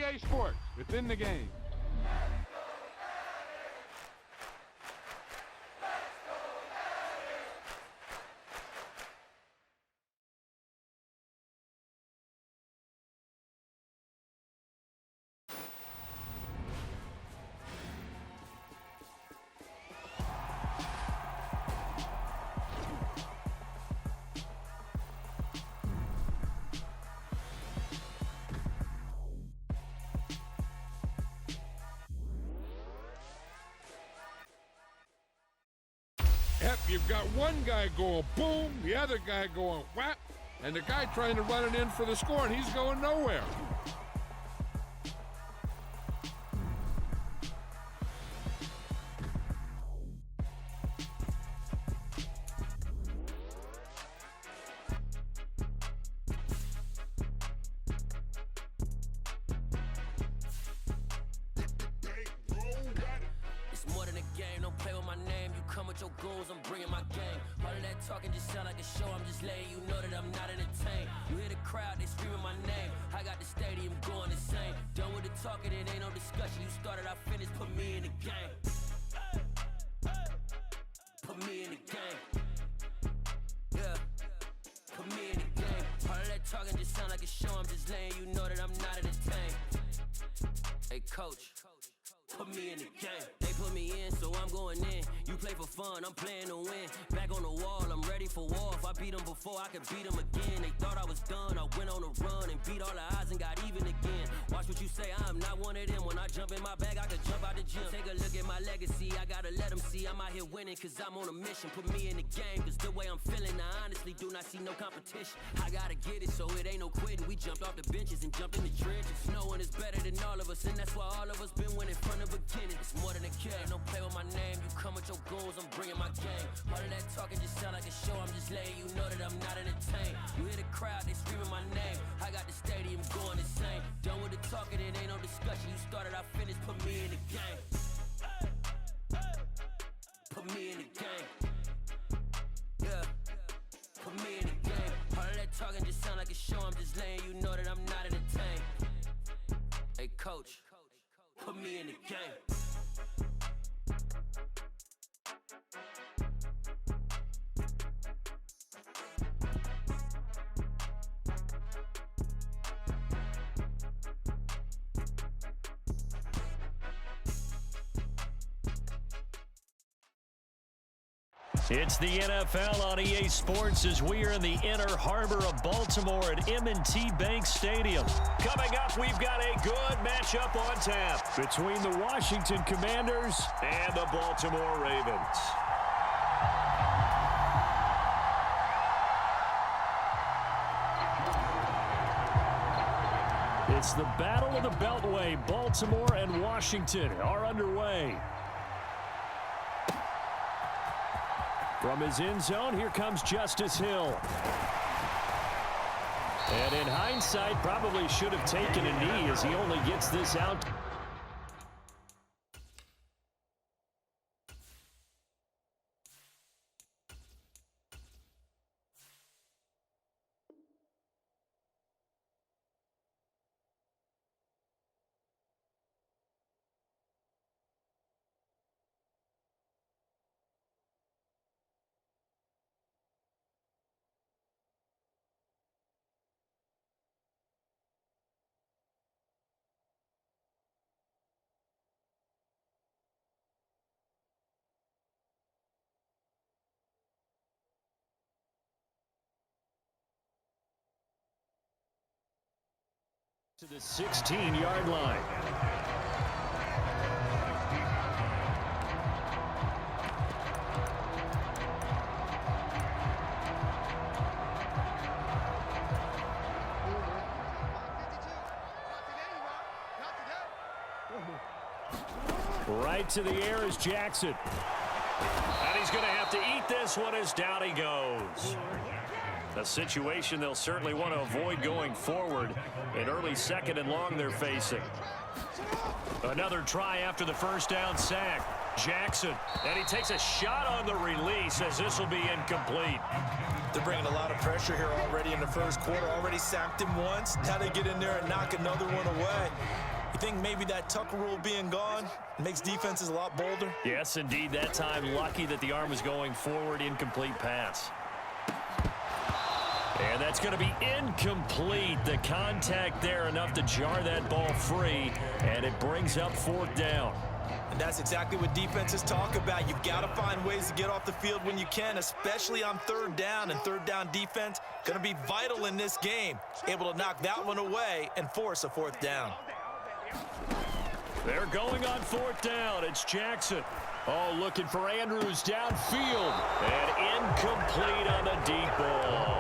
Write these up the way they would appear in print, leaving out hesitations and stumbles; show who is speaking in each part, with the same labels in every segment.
Speaker 1: EA Sports. It's in the game. Yep, you've got one guy going boom, the other guy going whap, and the guy trying to run it in for the score, and he's going nowhere.
Speaker 2: Your goals, I'm bringing my game. All of that talking just sound like a show. I'm just letting you know that I'm not entertained. You hear the crowd, they screaming my name. I got the stadium going insane. Done with the talking, it ain't no discussion. You started, I finished, put me in the game. Put me in the game. Yeah, put me in the game. All of that talking just sound like a show. I'm just letting you know that I'm not entertained. Hey, coach. Put me in the game. They put me in, so I'm going in. You play for fun, I'm playing to win. Back on the wall, I'm ready for war. If I beat them before, I could beat them again. They thought I was done, I went on a run and beat all the odds and got even again. Watch what you say, I'm not one of them. When I jump in my bag, I could jump out the gym. Take a look at my legacy, I gotta let them see I'm out here winning, cause I'm on a mission. Put me in the game, cause the way I'm feeling, I honestly do not see no competition. I gotta get it, so it ain't no quitting. We jumped off the benches and jumped in the trenches. No one is better than all of us, and that's why all of us been winning from the beginning. It's more than a game, don't play with my name. You come with your goons, I'm bringing my game. All of that talking just sound like a show. I'm just letting you know that I'm not entertained. You hear the crowd, they screaming my name. I got the stadium going insane. Done with the talking, it ain't no discussion. You started, I finished, put me in the game. Put me in the game. Yeah, put me in the game. All of that talking just sound like a show. I'm just letting you know that I'm not entertained. Hey, coach, put me in the game.
Speaker 3: It's the NFL on EA Sports as we are in the inner harbor of Baltimore at M&T Bank Stadium. Coming up, we've got a good matchup on tap between the Washington Commanders and the Baltimore Ravens. It's the Battle of the Beltway. Baltimore and Washington are underway. From his end zone, here comes Justice Hill. And in hindsight, probably should have taken a knee as he only gets this out. To the 16-yard line. Right to the air is Jackson. And he's going to have to eat this one as down he goes. A situation they'll certainly want to avoid going forward. An early second and long they're facing. Another try after the first down sack. Jackson, and he takes a shot on the release as this will be incomplete.
Speaker 4: They're bringing a lot of pressure here already in the first quarter. Already sacked him once. Now they get in there and knock another one away. You think maybe that tuck rule being gone makes defenses a lot bolder?
Speaker 3: Yes, indeed. That time, lucky that the arm was going forward. Incomplete pass. And that's going to be incomplete. The contact there enough to jar that ball free, and it brings up fourth down.
Speaker 4: And that's exactly what defenses talk about. You've got to find ways to get off the field when you can, especially on third down. And third down defense going to be vital in this game. Able to knock that one away and force a fourth down.
Speaker 3: They're going on fourth down. It's Jackson. Oh, looking for Andrews downfield. And incomplete on the deep ball.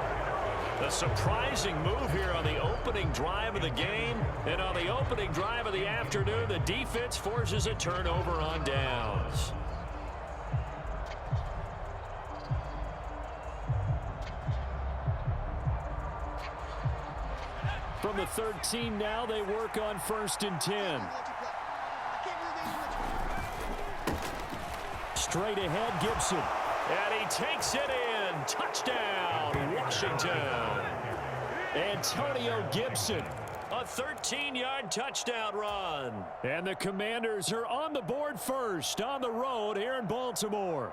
Speaker 3: A surprising move here on the opening drive of the game. And on the opening drive of the afternoon, the defense forces a turnover on downs. From the 13 now, they work on 1st and 10. Straight ahead, Gibson. And he takes it in. Touchdown, Washington. Antonio Gibson, a 13-yard touchdown run. And the Commanders are on the board first on the road here in Baltimore.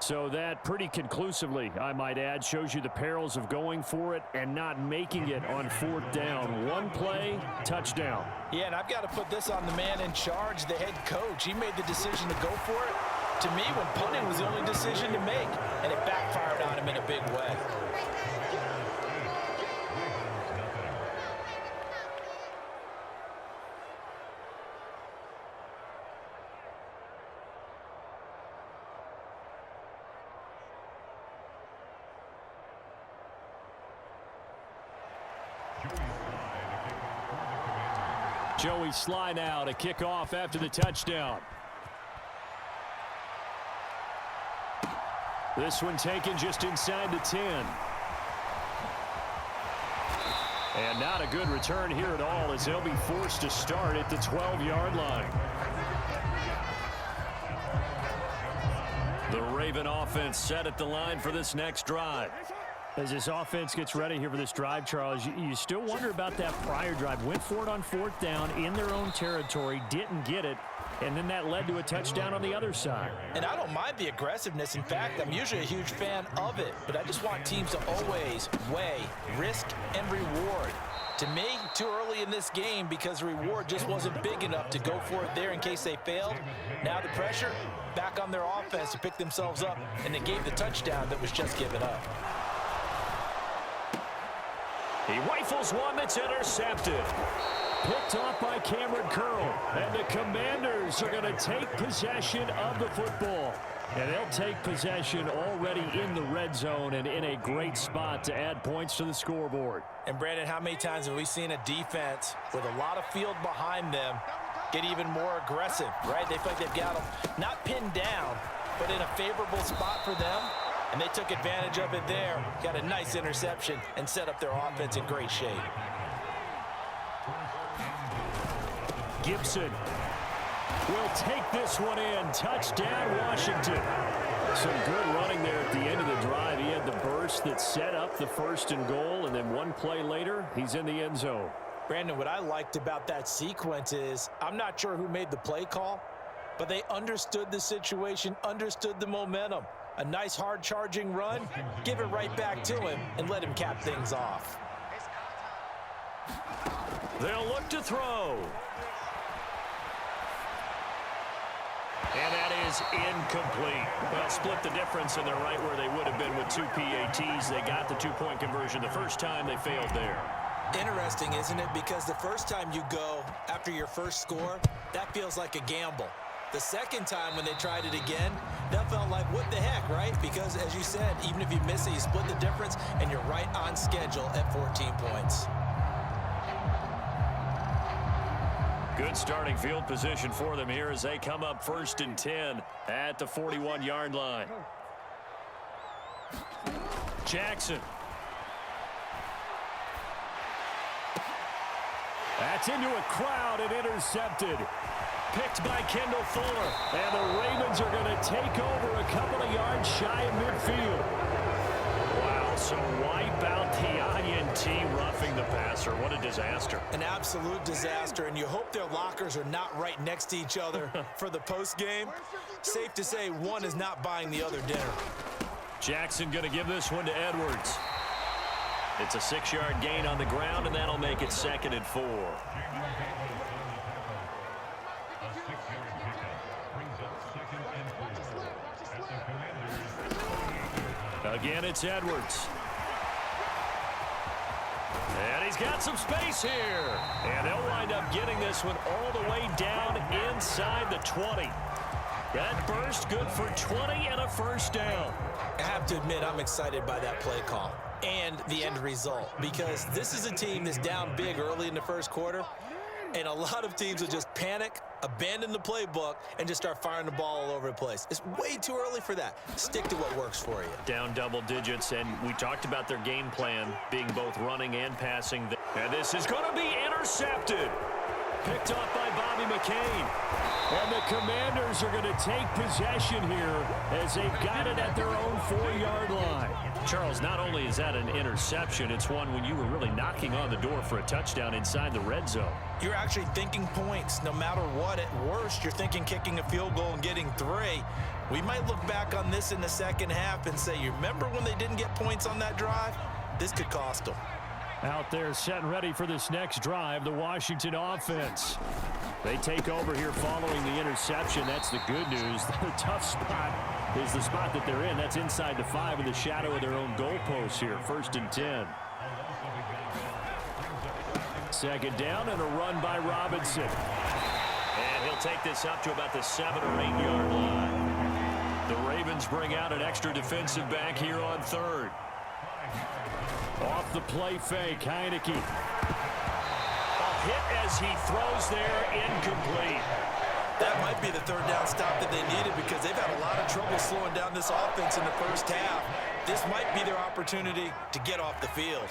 Speaker 3: So that pretty conclusively, I might add, shows you the perils of going for it and not making it on fourth down. One play, touchdown.
Speaker 4: Yeah, and I've got to put this on the man in charge, the head coach. He made the decision to go for it. To me, when punting was the only decision to make, and it backfired on him in a big way.
Speaker 3: Joey Sly now to kick off after the touchdown. This one taken just inside the 10. And not a good return here at all as they'll be forced to start at the 12-yard line. The Raven offense set at the line for this next drive. As this offense gets ready here for this drive, Charles, you still wonder about that prior drive. Went for it on fourth down in their own territory, didn't get it, and then that led to a touchdown on the other side.
Speaker 4: And I don't mind the aggressiveness. In fact, I'm usually a huge fan of it, but I just want teams to always weigh risk and reward. To me, too early in this game because the reward just wasn't big enough to go for it there in case they failed. Now the pressure back on their offense to pick themselves up, and they gave the touchdown that was just given up.
Speaker 3: He rifles one that's intercepted. Picked off by Cameron Curl. And the Commanders are going to take possession of the football. And they'll take possession already in the red zone and in a great spot to add points to the scoreboard.
Speaker 4: And Brandon, how many times have we seen a defense with a lot of field behind them get even more aggressive, right? They feel like they've got them not pinned down, but in a favorable spot for them. And they took advantage of it there, got a nice interception, and set up their offense in great shape.
Speaker 3: Gibson will take this one in. Touchdown, Washington. Some good running there at the end of the drive. He had the burst that set up the 1st and goal, and then one play later, he's in the end zone.
Speaker 4: Brandon, what I liked about that sequence is I'm not sure who made the play call, but they understood the situation, understood the momentum. A nice hard-charging run, give it right back to him, and let him cap things off.
Speaker 3: They'll look to throw. And that is incomplete. Well, split the difference, and they're right where they would have been with 2 PATs. They got the two-point conversion the first time. They failed there.
Speaker 4: Interesting, isn't it? Because the first time you go after your first score, that feels like a gamble. The second time when they tried it again, that felt like, what the heck, right? Because, as you said, even if you miss it, you split the difference, and you're right on schedule at 14 points.
Speaker 3: Good starting field position for them here as they come up 1st and 10 at the 41-yard line. Jackson. That's into a crowd and intercepted. picked by Kendall Fuller. And the Ravens are going to take over a couple of yards shy of midfield. Wow, so wipe out the INT roughing the passer. What a disaster.
Speaker 4: An absolute disaster, and you hope their lockers are not right next to each other for the post game. Safe to say one is not buying the other dinner.
Speaker 3: Jackson going to give this one to Edwards. It's a 6-yard gain on the ground, and that'll make it 2nd and 4. Again, it's Edwards. And he's got some space here. And they'll wind up getting this one all the way down inside the 20. That burst good for 20 and a first down.
Speaker 4: I have to admit, I'm excited by that play call and the end result, because this is a team that's down big early in the first quarter, and a lot of teams will just panic, abandon the playbook, and just start firing the ball all over the place. It's way too early for that. Stick to what works for you.
Speaker 3: Down double digits, and we talked about their game plan being both running and passing. And this is going to be intercepted. Picked off by Bobby McCain. And the Commanders are going to take possession here as they've got it at their own 4-yard line. Charles, not only is that an interception, it's one when you were really knocking on the door for a touchdown inside the red zone.
Speaker 4: You're actually thinking points. No matter what, at worst, you're thinking kicking a field goal and getting 3. We might look back on this in the second half and say, you remember when they didn't get points on that drive? This could cost them.
Speaker 3: Out there set and ready for this next drive, the Washington offense. They take over here following the interception. That's the good news. The tough spot is the spot that they're in. That's inside the 5 in the shadow of their own goalposts here. 1st and 10. 2nd down and a run by Robinson. And he'll take this up to about the 7 or 8 yard line. The Ravens bring out an extra defensive back here on 3rd. Off the play fake, Heineke. A hit as he throws there, incomplete.
Speaker 4: That might be the 3rd down stop that they needed, because they've had a lot of trouble slowing down this offense in the first half. This might be their opportunity to get off the field.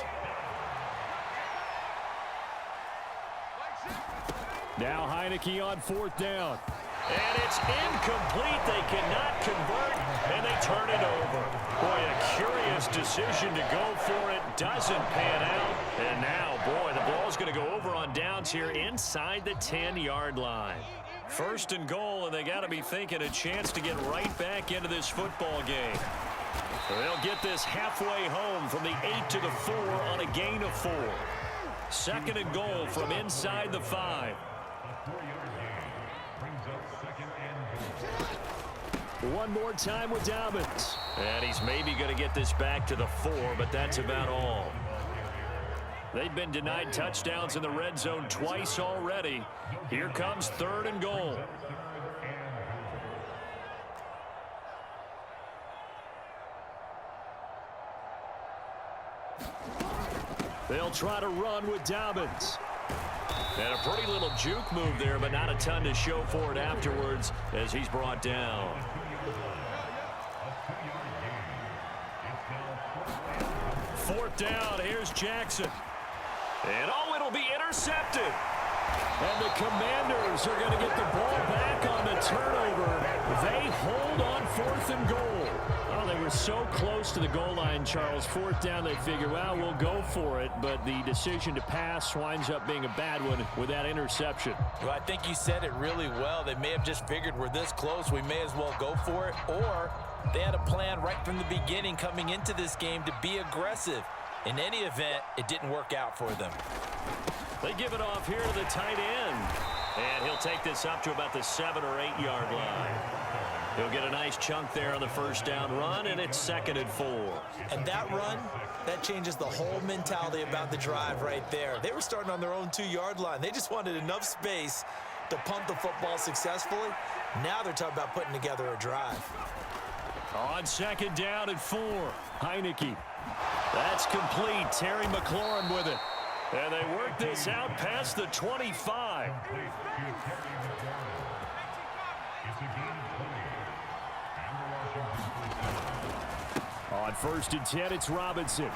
Speaker 3: Now Heineke on 4th down. And it's incomplete. They cannot convert, and they turn it over. Boy, a curious decision to go for it. Doesn't pan out. And now, boy, the ball's going to go over on downs here inside the 10-yard line. 1st and goal, and they got to be thinking a chance to get right back into this football game. They'll get this halfway home from the 8 to the 4 on a gain of 4. 2nd and goal from inside the 5. One more time with Dobbins. And he's maybe going to get this back to the 4, but that's about all. They've been denied touchdowns in the red zone twice already. Here comes 3rd and goal. They'll try to run with Dobbins. And a pretty little juke move there, but not a ton to show for it afterwards as he's brought down. 4th down, here's Jackson. And oh, it'll be intercepted. And the Commanders are going to get the ball back on the turnover. They hold on 4th and goal. Oh, they were so close to the goal line, Charles. 4th down, they figure, well, we'll go for it. But the decision to pass winds up being a bad one with that interception.
Speaker 4: Well, I think you said it really well. They may have just figured we're this close, we may as well go for it. Or they had a plan right from the beginning coming into this game to be aggressive. In any event, it didn't work out for them.
Speaker 3: They give it off here to the tight end. And he'll take this up to about the 7 or 8 yard line. He'll get a nice chunk there on the 1st down run, and it's 2nd and 4.
Speaker 4: And that run, that changes the whole mentality about the drive right there. They were starting on their own 2-yard line. They just wanted enough space to punt the football successfully. Now they're talking about putting together a drive.
Speaker 3: On 2nd down and 4, Heineke. That's complete. Terry McLaurin with it. And they work this out past the 25. On 1st and 10, it's Robinson.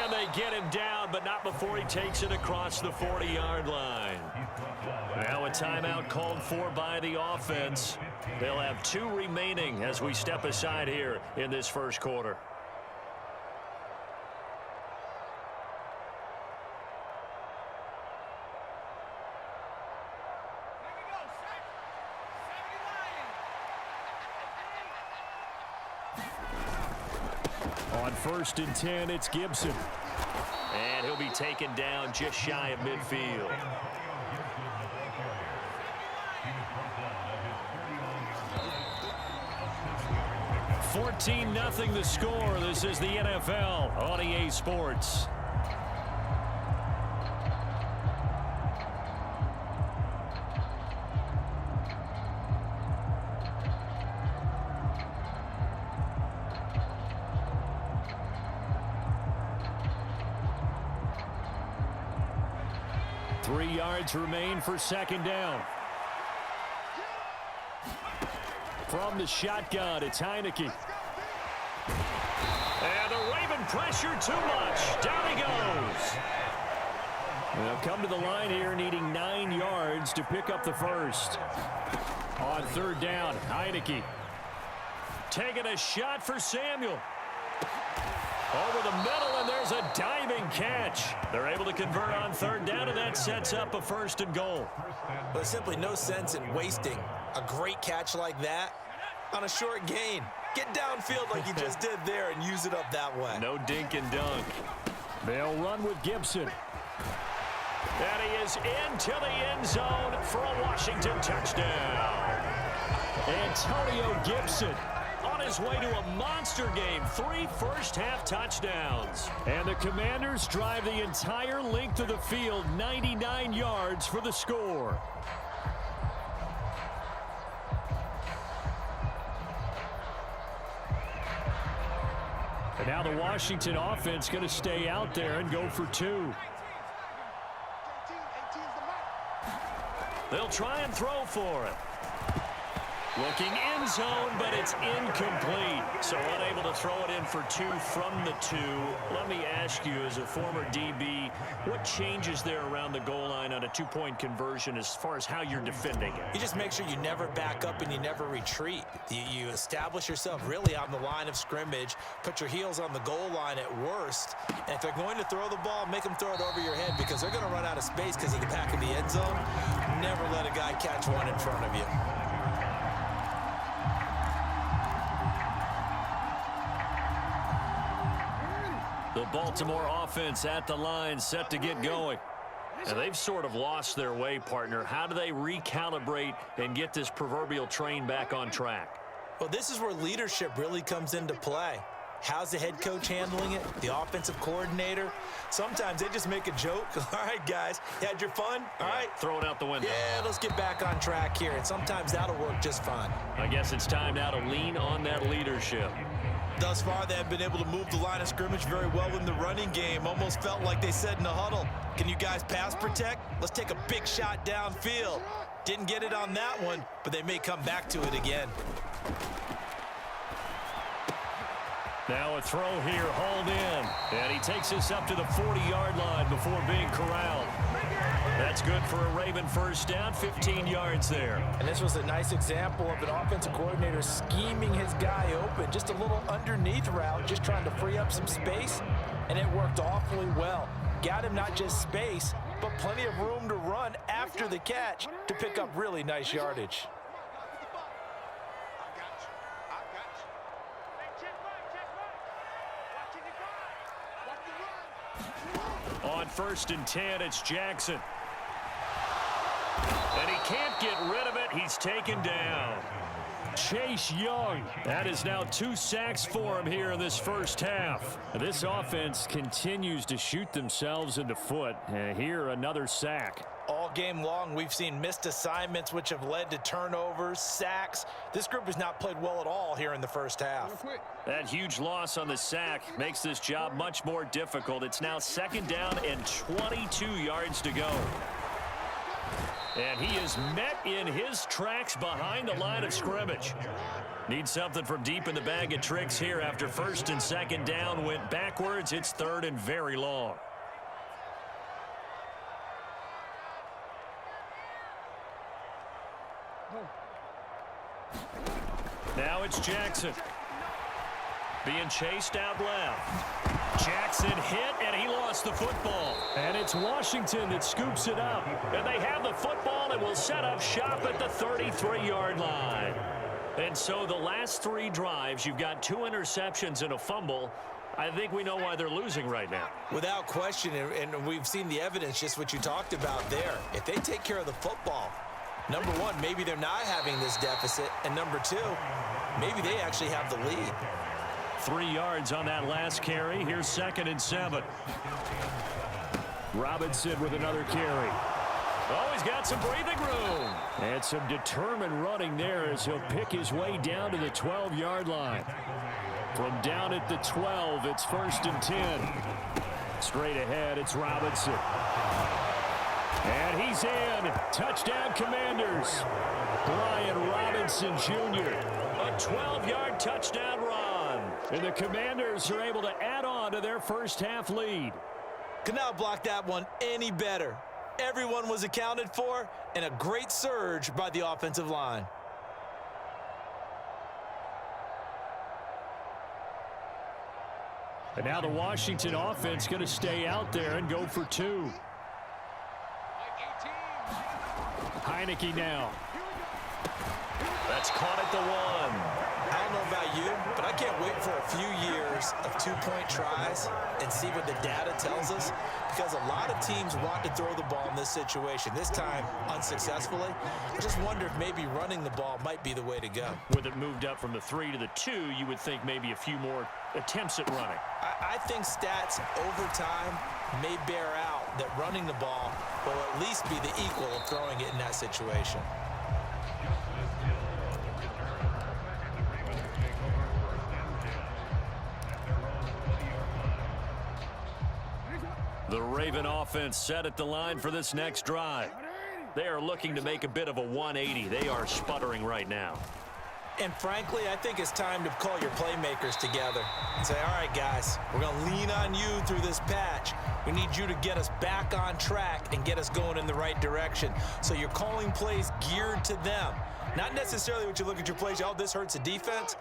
Speaker 3: And they get him down, but not before he takes it across the 40-yard line. Now a timeout called for by the offense. They'll have 2 remaining as we step aside here in this first quarter. On 1st and 10, it's Gibson. And he'll be taken down just shy of midfield. $14-0 the score. This is the NFL on EA Sports. Three yards remain for 2nd down. From the shotgun, it's Heineke. And the Raven pressure too much. Down he goes. They'll come to the line here needing 9 yards to pick up the first. On 3rd down, Heineke. Taking a shot for Samuel. Over the middle, and there's a diving catch. They're able to convert on 3rd down, and that sets up a 1st and goal.
Speaker 4: There's simply no sense in wasting a great catch like that on a short gain. Get downfield like you just did there and use it up that way.
Speaker 3: No dink and dunk. They'll run with Gibson. And he is into the end zone for a Washington touchdown. Antonio Gibson on his way to a monster game. 3 first-half touchdowns. And the Commanders drive the entire length of the field, 99 yards for the score. And now the Washington offense going to stay out there and go for 2. They'll try and throw for it. Looking end zone, but it's incomplete. So unable to throw it in for 2 from the 2. Let me ask you, as a former DB, what changes there around the goal line on a 2-point conversion as far as how you're defending it?
Speaker 4: You just make sure you never back up and you never retreat. You establish yourself really on the line of scrimmage, put your heels on the goal line at worst. And if they're going to throw the ball, make them throw it over your head because they're going to run out of space because of the back of the end zone. Never let a guy catch one in front of you.
Speaker 3: The Baltimore offense at the line, set to get going. And they've sort of lost their way, partner. How do they recalibrate and get this proverbial train back on track?
Speaker 4: Well, this is where leadership really comes into play. How's the head coach handling it? The offensive coordinator? Sometimes they just make a joke. All right, guys, you had your fun? All right.
Speaker 3: Throw it out the window.
Speaker 4: Yeah, let's get back on track here. And sometimes that'll work just fine.
Speaker 3: I guess it's time now to lean on that leadership.
Speaker 4: Thus far, they have been able to move the line of scrimmage very well in the running game. Almost felt like they said in the huddle, can you guys pass protect? Let's take a big shot downfield. Didn't get it on that one, but they may come back to it again.
Speaker 3: Now a throw here, hauled in. And he takes us up to the 40-yard line before being corralled. That's good for a Raven first down, 15 yards there.
Speaker 4: And this was a nice example of an offensive coordinator scheming his guy open. Just a little underneath route, just trying to free up some space, and it worked awfully well. Got him not just space, but plenty of room to run after the catch to pick up really nice yardage.
Speaker 3: On 1st and 10, it's Jackson. And he can't get rid of it. He's taken down. Chase Young. That is now 2 sacks for him here in this first half. This offense continues to shoot themselves in the foot. And here, another sack.
Speaker 4: All game long, we've seen missed assignments, which have led to turnovers, sacks. This group has not played well at all here in the first half.
Speaker 3: That huge loss on the sack makes this job much more difficult. It's now 2nd down and 22 yards to go. And he is met in his tracks behind the line of scrimmage. Need something from deep in the bag of tricks here after first and second down went backwards. It's third and very long. Now it's Jackson. Being chased out left. Jackson hit, and he lost the football. And it's Washington that scoops it up. And they have the football and will set up shop at the 33-yard line. And so the last three drives, you've got 2 interceptions and a fumble. I think we know why they're losing right now.
Speaker 4: Without question, and we've seen the evidence, just what you talked about there. If they take care of the football, number one, maybe they're not having this deficit. And number two, maybe they actually have the lead.
Speaker 3: 3 yards on that last carry. Here's 2nd and 7. Robinson with another carry. Oh, he's got some breathing room. And some determined running there as he'll pick his way down to the 12-yard line. From down at the 12, it's 1st and 10. Straight ahead, it's Robinson. And he's in. Touchdown, Commanders. Brian Robinson Jr. A 12-yard touchdown run. And the Commanders are able to add on to their first half lead.
Speaker 4: Could not block that one any better. Everyone was accounted for, and a great surge by the offensive line.
Speaker 3: And now the Washington offense going to stay out there and go for 2. Heineke now. That's caught at the 1.
Speaker 4: I don't know about you, but I can't wait for a few years of 2-point tries and see what the data tells us, because a lot of teams want to throw the ball in this situation, this time unsuccessfully. I just wonder if maybe running the ball might be the way to go.
Speaker 3: With it moved up from the 3 to the 2, you would think maybe a few more attempts at running.
Speaker 4: I think stats over time may bear out that running the ball will at least be the equal of throwing it in that situation.
Speaker 3: The Raven offense set at the line for this next drive. They are looking to make a bit of a 180. They are sputtering right now.
Speaker 4: And frankly, I think it's time to call your playmakers together and say, all right, guys, we're going to lean on you through this patch. We need you to get us back on track and get us going in the right direction. So you're calling plays geared to them. Not necessarily what you look at your plays, oh, this hurts the defense.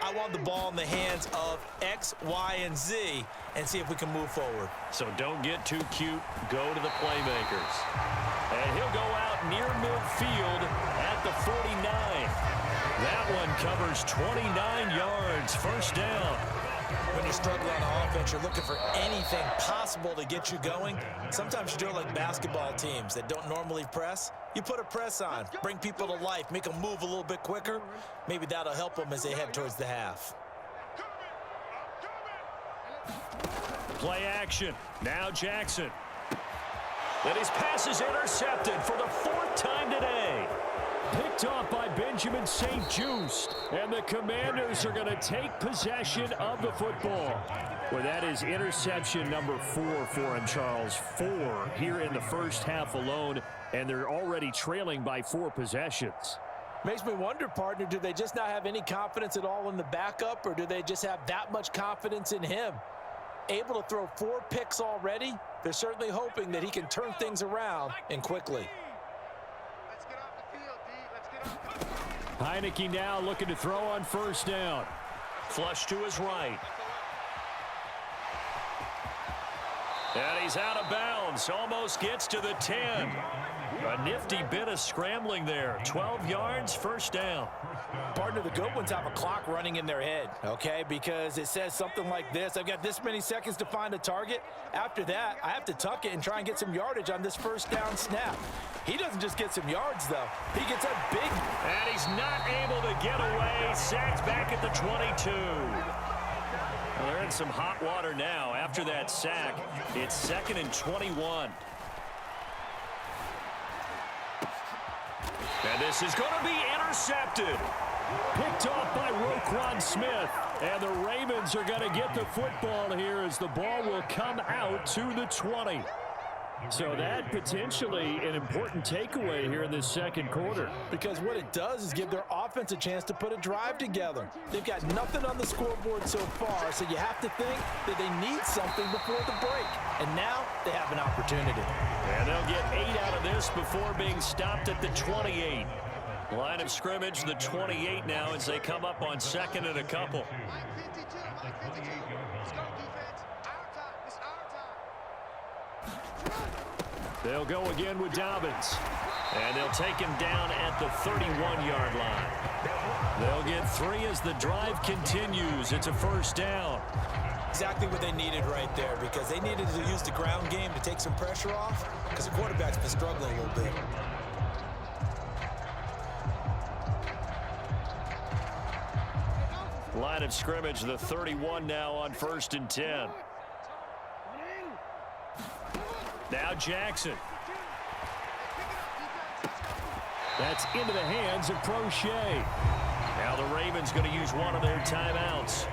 Speaker 4: I want the ball in the hands of X, Y, and Z and see if we can move forward.
Speaker 3: So don't get too cute. Go to the playmakers. And he'll go out near midfield at the 49. That one covers 29 yards. First down.
Speaker 4: When you're struggling on offense, you're looking for anything possible to get you going. Sometimes you do it like basketball teams that don't normally press. You put a press on, bring people to life, make them move a little bit quicker. Maybe that'll help them as they head towards the half.
Speaker 3: Play action. Now Jackson. And his pass is intercepted for the 4th time today. Picked off by Benjamin St-Juste. And the Commanders are going to take possession of the football. Well, that is interception number 4 for him, Charles. 4 here in the first half alone. And they're already trailing by 4 possessions.
Speaker 4: Makes me wonder, partner, do they just not have any confidence at all in the backup, or do they just have that much confidence in him? Able to throw 4 picks already, they're certainly hoping that he can turn things around and quickly.
Speaker 3: Heineke now looking to throw on first down. Flush to his right. And he's out of bounds. Almost gets to the 10. A nifty bit of scrambling there. 12 yards, first down.
Speaker 4: Partner, the good ones have a clock running in their head, okay? Because it says something like this. I've got this many seconds to find a target. After that, I have to tuck it and try and get some yardage on this first down snap. He doesn't just get some yards, though. He gets a big...
Speaker 3: And he's not able to get away. Sacked back at the 22. Well, they're in some hot water now. After that sack, it's 2nd and 21. And this is going to be intercepted. Picked off by Roquan Smith. And the Ravens are going to get the football here as the ball will come out to the 20. So that potentially an important takeaway here in this second quarter.
Speaker 4: Because what it does is give their offense a chance to put a drive together. They've got nothing on the scoreboard so far, so you have to think that they need something before the break. And now they have an opportunity.
Speaker 3: And they'll get 8 out of this before being stopped at the 28. Line of scrimmage, the 28 now as they come up on second and a couple. They'll go again with Dobbins. And they'll take him down at the 31-yard line. They'll get 3 as the drive continues. It's a first down.
Speaker 4: Exactly what they needed right there, because they needed to use the ground game to take some pressure off, because the quarterback's been struggling a little bit.
Speaker 3: Line of scrimmage, the 31 now on 1st and 10. Now Jackson. That's into the hands of Prochet. Now the Ravens going to use one of their timeouts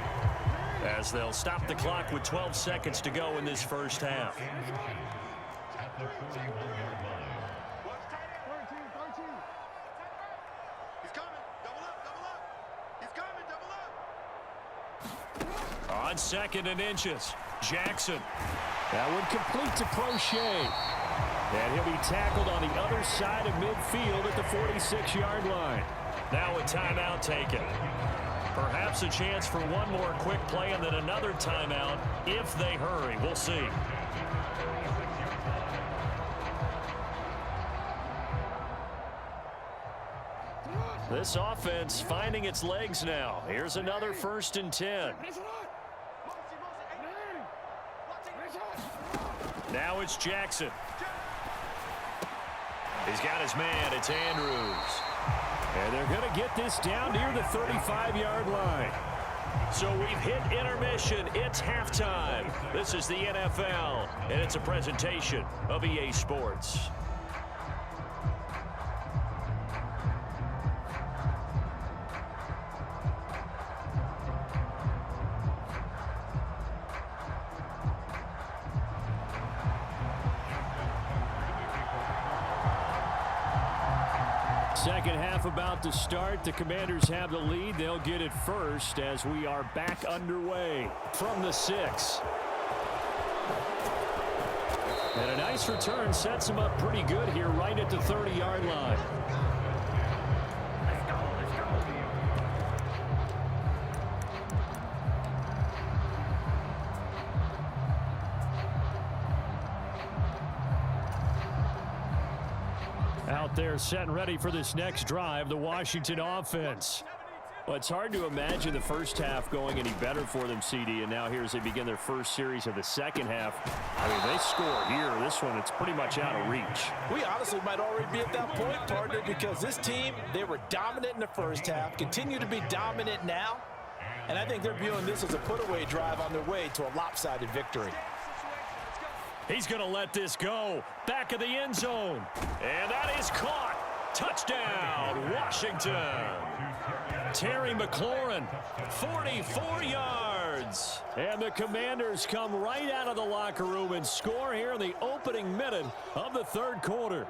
Speaker 3: as they'll stop the clock with 12 seconds to go in this first half. On 2nd and inches, Jackson. That would complete to Prochet. And he'll be tackled on the other side of midfield at the 46-yard line. Now a timeout taken. Perhaps a chance for one more quick play and then another timeout if they hurry. We'll see. This offense finding its legs now. Here's another 1st and 10. Now it's Jackson. He's got his man. It's Andrews. And they're going to get this down near the 35-yard line. So we've hit intermission. It's halftime. This is the NFL, and it's a presentation of EA Sports. Second half about to start. The Commanders have the lead. They'll get it first as we are back underway from the 6. And a nice return sets them up pretty good here right at the 30-yard line. Out there set and ready for this next drive, the Washington offense. Well, it's hard to imagine the first half going any better for them, CD, and now here as they begin their first series of the second half. I mean, they score here. This one, it's pretty much out of reach.
Speaker 4: We honestly might already be at that point, partner, because this team, they were dominant in the first half, continue to be dominant now, and I think they're viewing this as a put-away drive on their way to a lopsided victory.
Speaker 3: He's going to let this go. Back of the end zone. And that is caught. Touchdown, Washington. Terry McLaurin, 44 yards. And the Commanders come right out of the locker room and score here in the opening minute of the third quarter.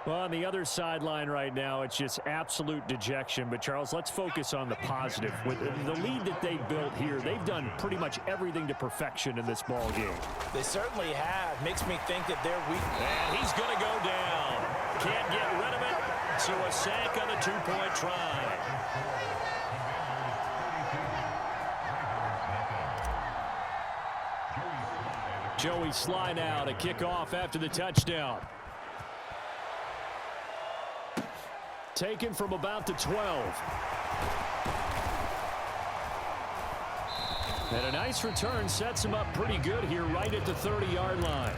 Speaker 3: Well, on the other sideline right now, it's just absolute dejection. But, Charles, let's focus on the positive. With the lead that they built here, they've done pretty much everything to perfection in this ball game. They certainly have. Makes me think that they're weak. And he's going to go down. Can't get rid of it. So a sack on a two-point try. Joey slide out, a kickoff after the touchdown. Taken from about the 12. And a nice return sets him up pretty good here right at the 30-yard line.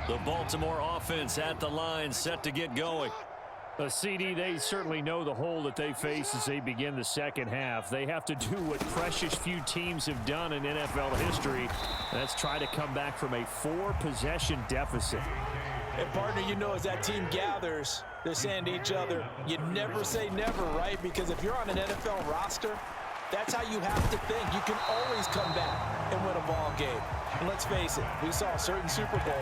Speaker 3: The Baltimore offense at the line set to get going. CD, they certainly know the hole that they face as they begin the second half. They have to do what precious few teams have done in NFL history. That's try to come back from a 4-possession deficit.
Speaker 4: And, partner, you know, as that team gathers, they're saying to each other, you never say never, right? Because if you're on an NFL roster, that's how you have to think. You can always come back and win a ball game. And let's face it, we saw a certain Super Bowl,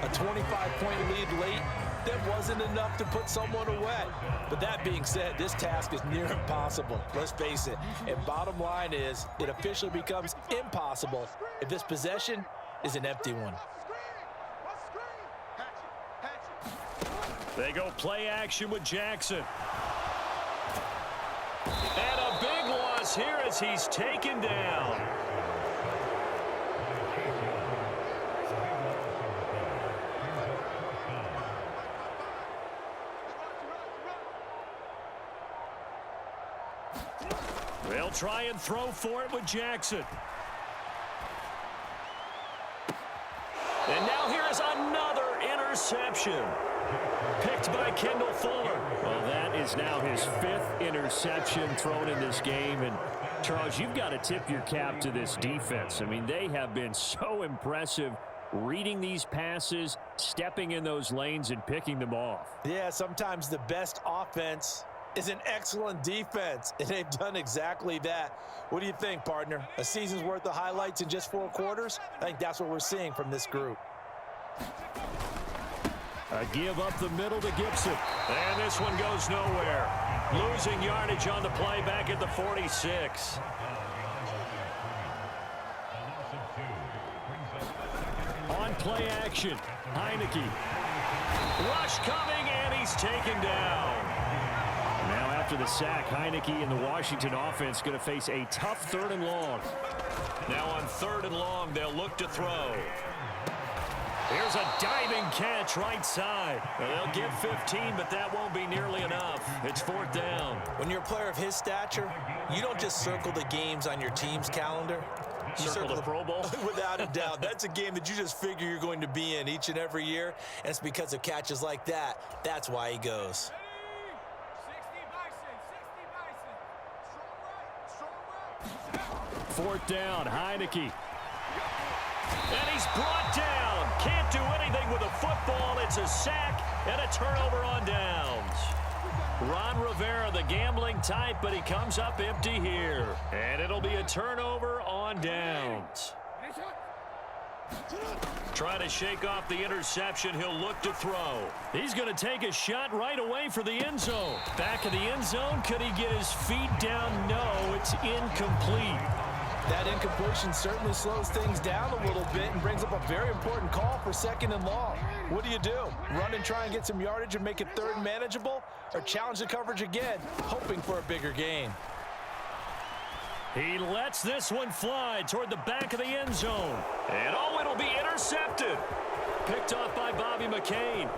Speaker 4: a 25-point lead late, that wasn't enough to put someone away. But that being said, this task is near impossible. Let's face it. And bottom line is, it officially becomes impossible if this possession is an empty one.
Speaker 3: They go play action with Jackson. And a big loss here as he's taken down. They'll try and throw for it with Jackson. And now here is another interception. Picked by Kendall Fuller. Well, that is now his 5th interception thrown in this game. And, Charles, you've got to tip your cap to this defense. I mean, they have been so impressive reading these passes, stepping in those lanes, and picking them off.
Speaker 4: Yeah, sometimes the best offense is an excellent defense, and they've done exactly that. What do you think, partner? A season's worth of highlights in just 4 quarters? I think that's what we're seeing from this group.
Speaker 3: A give up the middle to Gibson. And this one goes nowhere. Losing yardage on the play back at the 46. On play action, Heineke. Rush coming, and he's taken down. Now after the sack, Heineke and the Washington offense going to face a tough 3rd and long. Now on 3rd and long, they'll look to throw. Here's a diving catch right side. They'll get 15, but that won't be nearly enough. It's 4th down.
Speaker 4: When you're a player of his stature, you don't just circle the games on your team's calendar. You
Speaker 3: circle the Pro Bowl?
Speaker 4: Without a doubt. That's a game that you just figure you're going to be in each and every year, and it's because of catches like that. That's why he goes.
Speaker 3: 4th down, Heineke. And he's brought down. Can't do anything with a football. It's a sack and a turnover on downs. Ron Rivera, the gambling type, but he comes up empty here. And it'll be a turnover on downs. Trying to shake off the interception. He'll look to throw. He's going to take a shot right away for the end zone. Back of the end zone. Could he get his feet down? No, it's incomplete.
Speaker 4: That incompletion certainly slows things down a little bit and brings up a very important call for 2nd and long. What do? Run and try and get some yardage and make it 3rd manageable, or challenge the coverage again, hoping for a bigger gain?
Speaker 3: He lets this one fly toward the back of the end zone. And it'll be intercepted. Picked off by Bobby McCain.